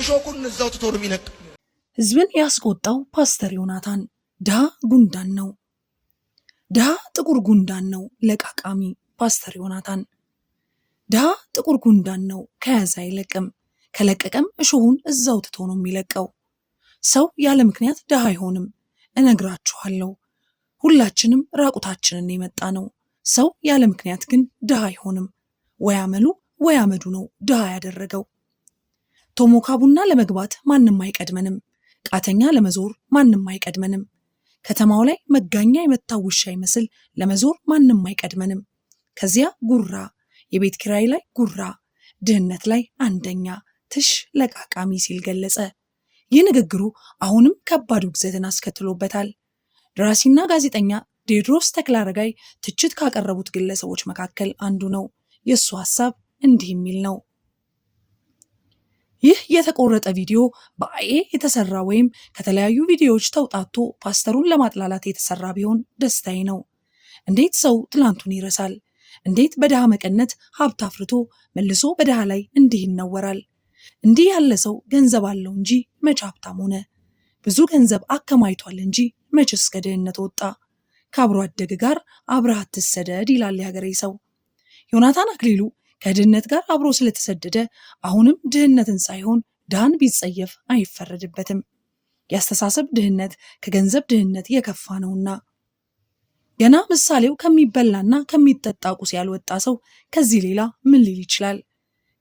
እሾኩን እዛው ትቶ ነው የሚነቅ። ህዝብን ያስቆጣው ፓስተር ዮናታን ድሃ ጉንዳን ነው። ድሃ ጥቁር ጉንዳን ነው ለቃቃሚ ፓስተር ዮናታን። ድሃ ጥቁር ጉንዳን ነው ከያዘ አይለቅም፣ ከለቀቀም እሾሁን እዛው ትቶ ነው የሚለቀው። ሰው ያለ ምክንያት ድሃ አይሆንም። እነግራችኋለሁ፣ ሁላችንም ራቁታችንን የመጣ ነው። ሰው ያለ ምክንያት ግን ድሃ አይሆንም። ወይ አመሉ ወይ አመዱ ነው ድሃ ያደረገው። ቶሞካ ቡና ለመግባት ማንም አይቀድመንም። ቃተኛ ለመዞር ማንም አይቀድመንም። ከተማው ላይ መጋኛ የመታው ውሻ ይመስል ለመዞር ማንም አይቀድመንም። ከዚያ ጉራ፣ የቤት ኪራይ ላይ ጉራ፣ ድህነት ላይ አንደኛ፣ ትሽ ለቃቃሚ ሲል ገለጸ። ይህ ንግግሩ አሁንም ከባድ ውግዘትን አስከትሎበታል። ደራሲና ጋዜጠኛ ቴዎድሮስ ተክለአረጋይ ትችት ካቀረቡት ግለሰቦች መካከል አንዱ ነው። የእሱ ሐሳብ እንዲህ የሚል ነው። ይህ የተቆረጠ ቪዲዮ በአኤ የተሰራ ወይም ከተለያዩ ቪዲዮዎች ተውጣቶ ፓስተሩን ለማጥላላት የተሰራ ቢሆን ደስታዬ ነው። እንዴት ሰው ትላንቱን ይረሳል? እንዴት በድሃ መቀነት ሀብት አፍርቶ መልሶ በድሃ ላይ እንዲህ ይነወራል? እንዲህ ያለ ሰው ገንዘብ አለው እንጂ መች ሀብታም ሆነ? ብዙ ገንዘብ አከማይቷል እንጂ መች እስከ ድህነት ወጣ? ከአብሮ አደግ ጋር አብረህ አትሰደድ ይላል የሀገሬ ሰው። ዮናታን አክሊሉ ከድህነት ጋር አብሮ ስለተሰደደ አሁንም ድህነትን ሳይሆን ድሃን ቢጸየፍ አይፈረድበትም። የአስተሳሰብ ድህነት ከገንዘብ ድህነት የከፋ ነውና። ገና ምሳሌው ከሚበላና ከሚጠጣ ቁስ ያልወጣ ሰው ከዚህ ሌላ ምን ሊል ይችላል?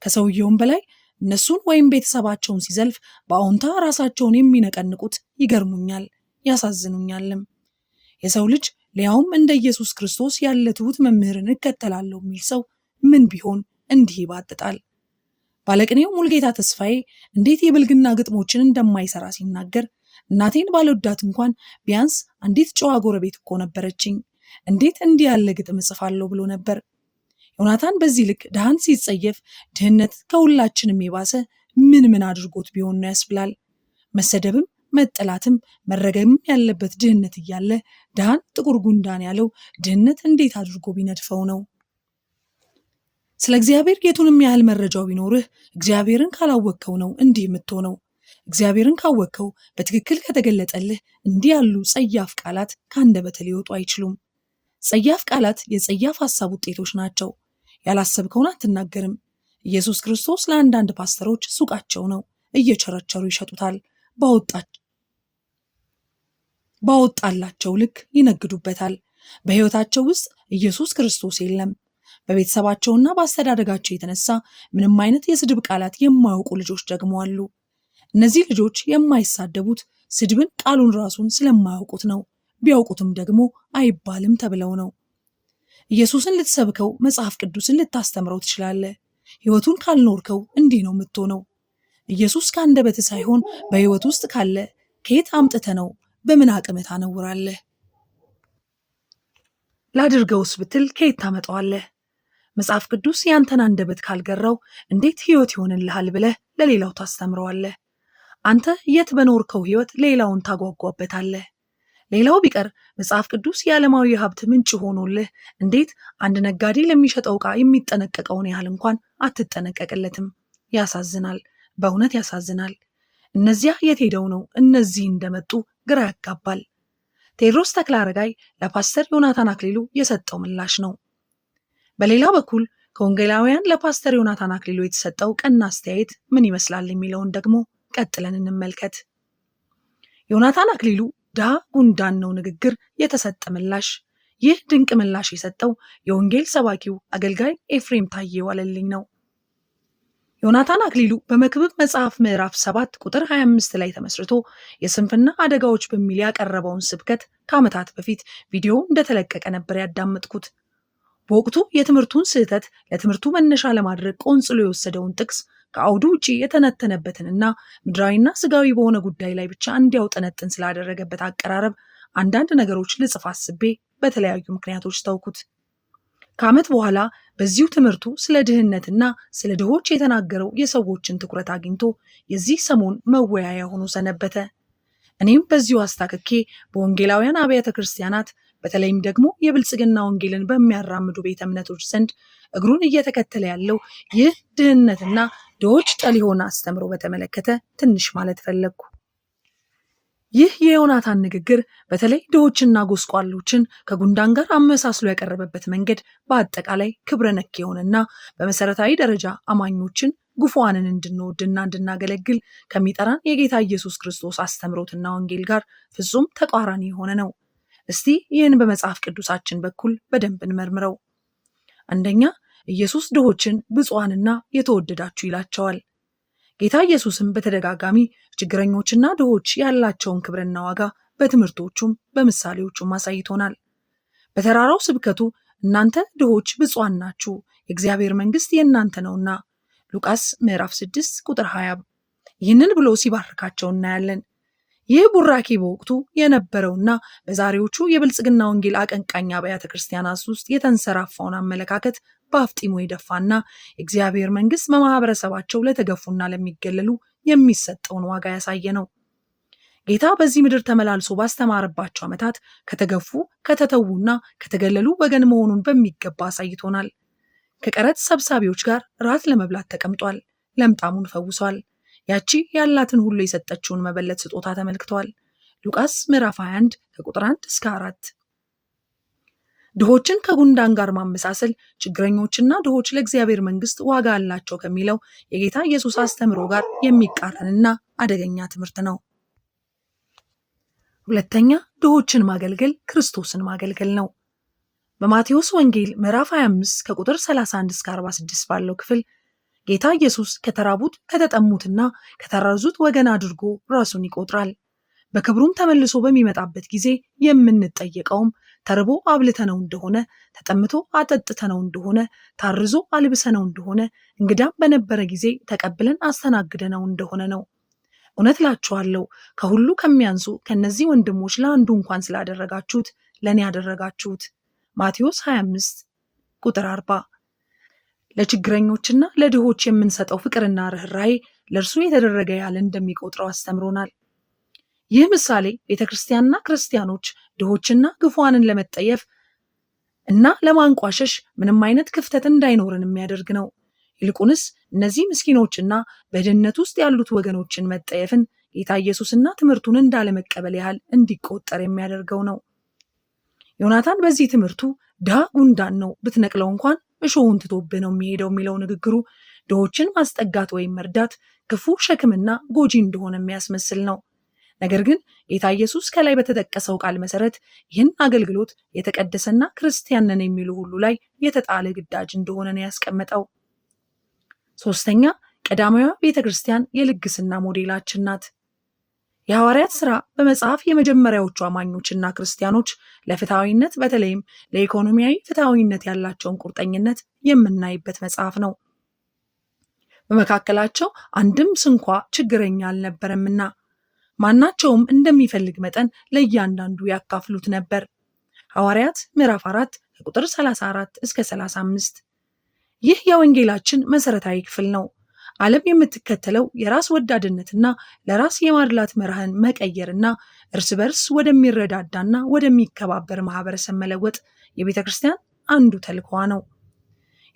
ከሰውየውም በላይ እነሱን ወይም ቤተሰባቸውን ሲዘልፍ በአዎንታ ራሳቸውን የሚነቀንቁት ይገርሙኛል፣ ያሳዝኑኛልም። የሰው ልጅ ሊያውም እንደ ኢየሱስ ክርስቶስ ያለ ትሁት መምህርን እከተላለሁ የሚል ሰው ምን ቢሆን እንዲህ ይባጥጣል? ባለቅኔው ሙልጌታ ተስፋዬ እንዴት የብልግና ግጥሞችን እንደማይሰራ ሲናገር እናቴን ባልወዳት እንኳን ቢያንስ አንዲት ጨዋ ጎረቤት እኮ ነበረችኝ፣ እንዴት እንዲህ ያለ ግጥም እጽፋለሁ ብሎ ነበር። ዮናታን በዚህ ልክ ድሃን ሲጸየፍ ድህነት ከሁላችንም የባሰ ምን አድርጎት ቢሆን ነው ያስብላል። መሰደብም መጠላትም መረገምም ያለበት ድህነት እያለ ድሃን ጥቁር ጉንዳን ያለው ድህነት እንዴት አድርጎ ቢነድፈው ነው? ስለ እግዚአብሔር የቱንም ያህል መረጃው ቢኖርህ እግዚአብሔርን ካላወቅከው ነው እንዲህ የምትሆነው። እግዚአብሔርን ካወቅከው በትክክል ከተገለጠልህ እንዲህ ያሉ ጸያፍ ቃላት ከአንደበትህ ሊወጡ አይችሉም። ጸያፍ ቃላት የጸያፍ ሐሳብ ውጤቶች ናቸው። ያላሰብከውን አትናገርም። ኢየሱስ ክርስቶስ ለአንዳንድ ፓስተሮች ሱቃቸው ነው፣ እየቸረቸሩ ይሸጡታል። ባወጣላቸው ልክ ይነግዱበታል። በሕይወታቸው ውስጥ ኢየሱስ ክርስቶስ የለም። በቤተሰባቸውና በአስተዳደጋቸው የተነሳ ምንም አይነት የስድብ ቃላት የማያውቁ ልጆች ደግሞ አሉ። እነዚህ ልጆች የማይሳደቡት ስድብን ቃሉን ራሱን ስለማያውቁት ነው። ቢያውቁትም ደግሞ አይባልም ተብለው ነው። ኢየሱስን ልትሰብከው መጽሐፍ ቅዱስን ልታስተምረው ትችላለህ። ሕይወቱን ካልኖርከው እንዲህ ነው የምትሆነው። ኢየሱስ ከአንደበትህ ሳይሆን በሕይወት ውስጥ ካለ ከየት አምጥተህ ነው በምን አቅምህ ታነውራለህ? ላድርገውስ ብትል ከየት ታመጣዋለህ? መጽሐፍ ቅዱስ ያንተን አንደበት ካልገራው እንዴት ሕይወት ይሆንልሃል ብለህ ለሌላው ታስተምረዋለህ? አንተ የት በኖርከው ሕይወት ሌላውን ታጓጓበታለህ? ሌላው ቢቀር መጽሐፍ ቅዱስ የዓለማዊ ሀብት ምንጭ ሆኖልህ እንዴት አንድ ነጋዴ ለሚሸጠው ዕቃ የሚጠነቀቀውን ያህል እንኳን አትጠነቀቅለትም? ያሳዝናል፣ በእውነት ያሳዝናል። እነዚያ የት ሄደው ነው እነዚህ እንደመጡ ግራ ያጋባል። ቴዎድሮስ ተክለአረጋይ ለፓስተር ዮናታን አክሊሉ የሰጠው ምላሽ ነው። በሌላ በኩል ከወንጌላውያን ለፓስተር ዮናታን አክሊሉ የተሰጠው ቀና አስተያየት ምን ይመስላል የሚለውን ደግሞ ቀጥለን እንመልከት። ዮናታን አክሊሉ ድሃ ጉንዳን ነው ንግግር የተሰጠ ምላሽ። ይህ ድንቅ ምላሽ የሰጠው የወንጌል ሰባኪው አገልጋይ ኤፍሬም ታዬ ዋለልኝ ነው። ዮናታን አክሊሉ በመክብብ መጽሐፍ ምዕራፍ 7 ቁጥር 25 ላይ ተመስርቶ የስንፍና አደጋዎች በሚል ያቀረበውን ስብከት ከዓመታት በፊት ቪዲዮ እንደተለቀቀ ነበር ያዳመጥኩት። በወቅቱ የትምህርቱን ስህተት ለትምህርቱ መነሻ ለማድረግ ቆንጽሎ የወሰደውን ጥቅስ ከአውዱ ውጪ የተነተነበትንና ምድራዊና ስጋዊ በሆነ ጉዳይ ላይ ብቻ እንዲያውጠነጥን ስላደረገበት አቀራረብ አንዳንድ ነገሮች ልጽፍ አስቤ በተለያዩ ምክንያቶች ተውኩት። ከዓመት በኋላ በዚሁ ትምህርቱ ስለ ድህነትና ስለ ድሆች የተናገረው የሰዎችን ትኩረት አግኝቶ የዚህ ሰሞን መወያያ ሆኖ ሰነበተ። እኔም በዚሁ አስታክኬ በወንጌላውያን አብያተ ክርስቲያናት በተለይም ደግሞ የብልጽግና ወንጌልን በሚያራምዱ ቤተ እምነቶች ዘንድ እግሩን እየተከተለ ያለው ይህ ድህነትና ድሆች ጠል የሆነ አስተምሮ በተመለከተ ትንሽ ማለት ፈለግኩ። ይህ የዮናታን ንግግር በተለይ ድሆችና ጎስቋሎችን ከጉንዳን ጋር አመሳስሎ ያቀረበበት መንገድ በአጠቃላይ ክብረ ነክ የሆነና በመሰረታዊ ደረጃ አማኞችን ጉፉዋንን እንድንወድና እንድናገለግል ከሚጠራን የጌታ ኢየሱስ ክርስቶስ አስተምሮትና ወንጌል ጋር ፍጹም ተቃራኒ የሆነ ነው። እስቲ ይህን በመጽሐፍ ቅዱሳችን በኩል በደንብ እንመርምረው። አንደኛ፣ ኢየሱስ ድሆችን ብፁዓንና የተወደዳችሁ ይላቸዋል። ጌታ ኢየሱስም በተደጋጋሚ ችግረኞችና ድሆች ያላቸውን ክብርና ዋጋ በትምህርቶቹም በምሳሌዎቹም አሳይቶናል። በተራራው ስብከቱ እናንተ ድሆች ብፁዓን ናችሁ፣ የእግዚአብሔር መንግሥት የእናንተ ነውና ሉቃስ ምዕራፍ 6 ቁጥር 20 ይህንን ብሎ ሲባርካቸው እናያለን። ይህ ቡራኬ በወቅቱ የነበረውና በዛሬዎቹ የብልጽግና ወንጌል አቀንቃኝ አብያተ ክርስቲያናት ውስጥ የተንሰራፋውን አመለካከት በአፍጢሙ የደፋና የእግዚአብሔር መንግሥት በማህበረሰባቸው ለተገፉና ለሚገለሉ የሚሰጠውን ዋጋ ያሳየ ነው። ጌታ በዚህ ምድር ተመላልሶ ባስተማረባቸው ዓመታት ከተገፉ ከተተዉና ከተገለሉ ወገን መሆኑን በሚገባ አሳይቶናል። ከቀረጥ ሰብሳቢዎች ጋር ራት ለመብላት ተቀምጧል። ለምጣሙን ፈውሷል። ያቺ ያላትን ሁሉ የሰጠችውን መበለት ስጦታ ተመልክቷል። ሉቃስ ምዕራፍ 21 ከቁጥር 1 እስከ 4። ድሆችን ከጉንዳን ጋር ማመሳሰል ችግረኞችና ድሆች ለእግዚአብሔር መንግሥት ዋጋ አላቸው ከሚለው የጌታ ኢየሱስ አስተምሮ ጋር የሚቃረንና አደገኛ ትምህርት ነው። ሁለተኛ፣ ድሆችን ማገልገል ክርስቶስን ማገልገል ነው። በማቴዎስ ወንጌል ምዕራፍ 25 ከቁጥር 31 እስከ 46 ባለው ክፍል ጌታ ኢየሱስ ከተራቡት ከተጠሙትና ከታረዙት ወገን አድርጎ ራሱን ይቆጥራል። በክብሩም ተመልሶ በሚመጣበት ጊዜ የምንጠየቀውም ተርቦ አብልተነው እንደሆነ፣ ተጠምቶ አጠጥተነው እንደሆነ፣ ታርዞ አልብሰነው እንደሆነ፣ እንግዳም በነበረ ጊዜ ተቀብለን አስተናግደነው እንደሆነ ነው። እውነት እላችኋለሁ ከሁሉ ከሚያንሱ ከነዚህ ወንድሞች ለአንዱ እንኳን ስላደረጋችሁት ለእኔ ያደረጋችሁት። ማቴዎስ 25 ቁጥር 40። ለችግረኞችና ለድሆች የምንሰጠው ፍቅርና ርኅራኄ ለእርሱ የተደረገ ያህል እንደሚቆጥረው አስተምሮናል። ይህ ምሳሌ ቤተክርስቲያንና ክርስቲያኖች ድሆችና ግፉዋንን ለመጠየፍ እና ለማንቋሸሽ ምንም አይነት ክፍተት እንዳይኖርን የሚያደርግ ነው። ይልቁንስ እነዚህ ምስኪኖችና በድህነት ውስጥ ያሉት ወገኖችን መጠየፍን ጌታ ኢየሱስና ትምህርቱን እንዳለመቀበል ያህል እንዲቆጠር የሚያደርገው ነው። ዮናታን በዚህ ትምህርቱ ድሃ ጉንዳን ነው፣ ብትነቅለው እንኳን እሾሁን ትቶብህ ነው የሚሄደው የሚለው ንግግሩ ድሆችን ማስጠጋት ወይም መርዳት ክፉ ሸክምና ጎጂ እንደሆነ የሚያስመስል ነው። ነገር ግን ጌታ ኢየሱስ ከላይ በተጠቀሰው ቃል መሰረት ይህን አገልግሎት የተቀደሰና ክርስቲያን ነን የሚሉ ሁሉ ላይ የተጣለ ግዳጅ እንደሆነ ነው ያስቀመጠው። ሶስተኛ፣ ቀዳማዊዋ ቤተ ክርስቲያን የልግስና ሞዴላችን ናት። የሐዋርያት ሥራ በመጽሐፍ የመጀመሪያዎቹ አማኞችና ክርስቲያኖች ለፍትሐዊነት በተለይም ለኢኮኖሚያዊ ፍትሐዊነት ያላቸውን ቁርጠኝነት የምናይበት መጽሐፍ ነው። በመካከላቸው አንድም ስንኳ ችግረኛ አልነበረምና ማናቸውም እንደሚፈልግ መጠን ለእያንዳንዱ ያካፍሉት ነበር። ሐዋርያት ምዕራፍ 4 ከቁጥር 34 እስከ 35። ይህ የወንጌላችን መሰረታዊ ክፍል ነው። ዓለም የምትከተለው የራስ ወዳድነትና ለራስ የማድላት መርህን መቀየርና እርስ በርስ ወደሚረዳዳና ወደሚከባበር ማህበረሰብ መለወጥ የቤተ ክርስቲያን አንዱ ተልዕኮዋ ነው።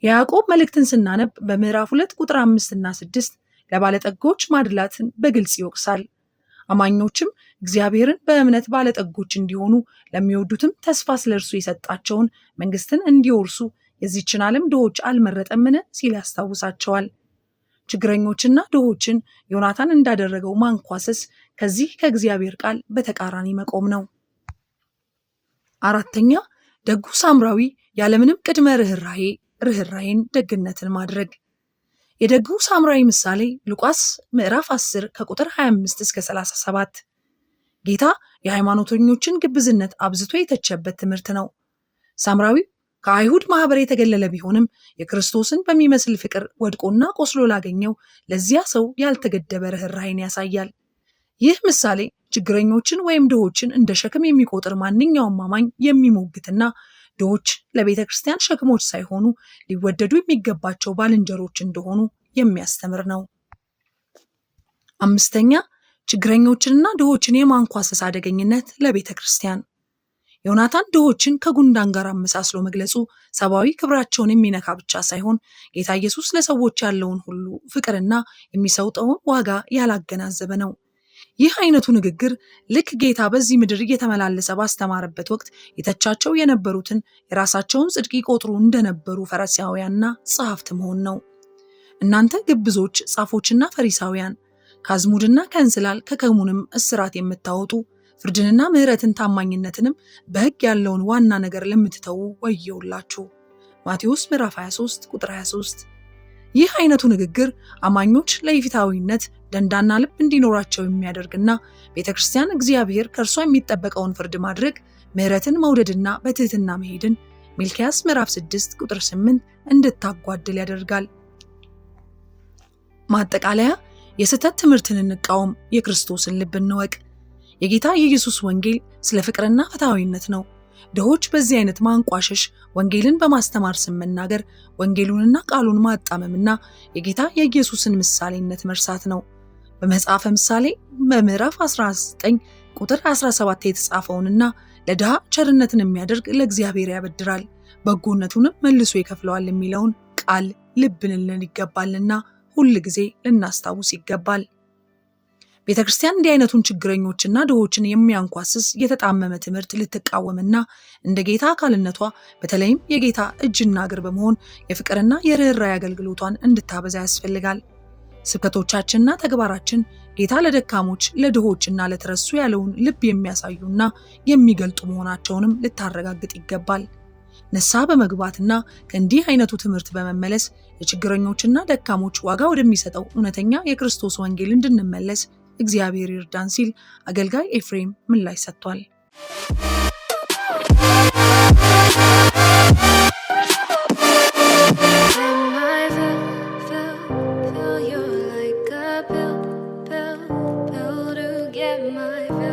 የያዕቆብ መልእክትን ስናነብ በምዕራፍ 2 ቁጥር 5 እና 6 ለባለጠጎች ማድላትን በግልጽ ይወቅሳል። አማኞችም እግዚአብሔርን በእምነት ባለጠጎች እንዲሆኑ ለሚወዱትም ተስፋ ስለ እርሱ የሰጣቸውን መንግስትን እንዲወርሱ የዚችን ዓለም ድሆች አልመረጠምን ሲል ያስታውሳቸዋል። ችግረኞችና ድሆችን ዮናታን እንዳደረገው ማንኳሰስ ከዚህ ከእግዚአብሔር ቃል በተቃራኒ መቆም ነው። አራተኛ፣ ደጉ ሳምራዊ ያለምንም ቅድመ ርኅራኄን ደግነትን ማድረግ። የደጉ ሳምራዊ ምሳሌ ሉቃስ ምዕራፍ 10 ከቁጥር 25 እስከ 37። ጌታ የሃይማኖተኞችን ግብዝነት አብዝቶ የተቸበት ትምህርት ነው። ሳምራዊው ከአይሁድ ማህበር የተገለለ ቢሆንም የክርስቶስን በሚመስል ፍቅር ወድቆና ቆስሎ ላገኘው ለዚያ ሰው ያልተገደበ ርኅራኄን ያሳያል። ይህ ምሳሌ ችግረኞችን ወይም ድሆችን እንደ ሸክም የሚቆጥር ማንኛውም አማኝ የሚሞግትና ድሆች ለቤተ ክርስቲያን ሸክሞች ሳይሆኑ ሊወደዱ የሚገባቸው ባልንጀሮች እንደሆኑ የሚያስተምር ነው። አምስተኛ፣ ችግረኞችንና ድሆችን የማንኳሰስ አደገኝነት ለቤተ ክርስቲያን። ዮናታን ድሆችን ከጉንዳን ጋር አመሳስሎ መግለጹ ሰብአዊ ክብራቸውን የሚነካ ብቻ ሳይሆን ጌታ ኢየሱስ ለሰዎች ያለውን ሁሉ ፍቅርና የሚሰውጠውን ዋጋ ያላገናዘበ ነው። ይህ አይነቱ ንግግር ልክ ጌታ በዚህ ምድር እየተመላለሰ ባስተማረበት ወቅት የተቻቸው የነበሩትን የራሳቸውን ጽድቅ ይቆጥሩ እንደነበሩ ፈሪሳውያንና ጸሐፍት መሆን ነው። እናንተ ግብዞች ጻፎችና ፈሪሳውያን፣ ከአዝሙድና ከእንስላል ከከሙንም እስራት የምታወጡ ፍርድንና ምሕረትን ታማኝነትንም በሕግ ያለውን ዋና ነገር ለምትተዉ ወየውላችሁ። ማቴዎስ ምዕራፍ 23 ቁጥር 23። ይህ አይነቱ ንግግር አማኞች ለይፊታዊነት ደንዳና ልብ እንዲኖራቸው የሚያደርግና ቤተክርስቲያን እግዚአብሔር ከእርሷ የሚጠበቀውን ፍርድ ማድረግ፣ ምሕረትን መውደድና በትህትና መሄድን ሚልክያስ ምዕራፍ 6 ቁጥር 8 እንድታጓድል ያደርጋል። ማጠቃለያ፣ የስህተት ትምህርትን እንቃወም፣ የክርስቶስን ልብ እንወቅ። የጌታ የኢየሱስ ወንጌል ስለ ፍቅርና ፍትሐዊነት ነው። ድሆች በዚህ አይነት ማንቋሸሽ ወንጌልን በማስተማር ስም መናገር ወንጌሉንና ቃሉን ማጣመምና የጌታ የኢየሱስን ምሳሌነት መርሳት ነው። በመጽሐፈ ምሳሌ በምዕራፍ 19 ቁጥር 17 የተጻፈውንና ለድሃ ቸርነትን የሚያደርግ ለእግዚአብሔር ያበድራል በጎነቱንም መልሶ ይከፍለዋል የሚለውን ቃል ልብ ልንል ይገባልና ሁል ጊዜ ልናስታውስ ይገባል። ቤተክርስቲያን እንዲህ አይነቱን ችግረኞችና ድሆችን የሚያንኳስስ የተጣመመ ትምህርት ልትቃወምና እንደ ጌታ አካልነቷ በተለይም የጌታ እጅና እግር በመሆን የፍቅርና የርኅራኄ አገልግሎቷን እንድታበዛ ያስፈልጋል። ስብከቶቻችንና ተግባራችን ጌታ ለደካሞች ለድሆችና ለተረሱ ያለውን ልብ የሚያሳዩና የሚገልጡ መሆናቸውንም ልታረጋግጥ ይገባል። ንስሐ በመግባትና ከእንዲህ አይነቱ ትምህርት በመመለስ የችግረኞችና ደካሞች ዋጋ ወደሚሰጠው እውነተኛ የክርስቶስ ወንጌል እንድንመለስ እግዚአብሔር ይርዳን ሲል አገልጋይ ኤፍሬም ምላሽ ሰጥቷል። Fill you like a pill to get my fill.